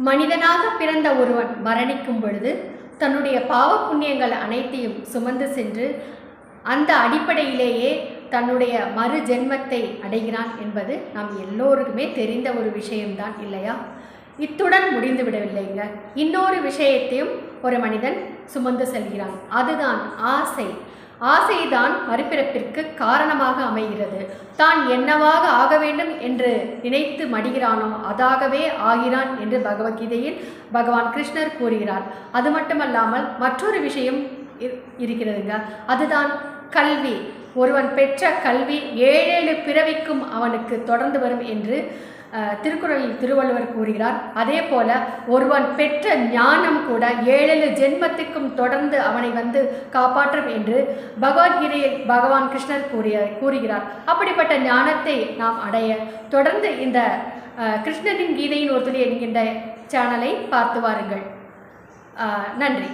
மனிதனாக பிறந்த ஒருவன் மரணிக்கும் பொழுது தன்னுடைய பாவ புண்ணியங்கள் அனைத்தையும் சுமந்து சென்று அந்த அடிப்படையிலேயே தன்னுடைய மறு ஜென்மத்தை அடைகிறான் என்பது நாம் எல்லோருக்குமே தெரிந்த ஒரு விஷயம்தான் இல்லையா? இத்துடன் முடிந்து விடவில்லைங்க. இன்னொரு விஷயத்தையும் ஒரு மனிதன் சுமந்து செல்கிறான். அதுதான் ஆசை. ஆசைதான் மறுபிறப்பிற்கு காரணமாக அமைகிறது. தான் என்னவாக ஆக வேண்டும் என்று நினைத்து மடிகிறானோ அதாகவே ஆகிறான் என்று பகவத்கீதையில் பகவான் கிருஷ்ணர் கூறுகிறார். அது மட்டுமல்லாமல் மற்றொரு விஷயம் இருக்கிறதுங்க. அதுதான் கல்வி. ஒருவன் பெற்ற கல்வி 7 பிறவிக்கும் அவனுக்கு தொடர்ந்து வரும் என்று திருக்குறளில் திருவள்ளுவர் கூறுகிறார். அதே போல ஒருவன் பெற்ற ஞானம் கூட 7 ஜென்மத்திற்கும் தொடர்ந்து அவனை காப்பாற்றும் என்று பகவத்கீதையில் பகவான் கிருஷ்ணர் கூறுகிறார். அப்படிப்பட்ட ஞானத்தை நாம் அடைய தொடர்ந்து இந்த கிருஷ்ணரின் கீதையின் ஒரு துளி என்கின்ற சேனலை பார்த்து வாருங்கள். நன்றி.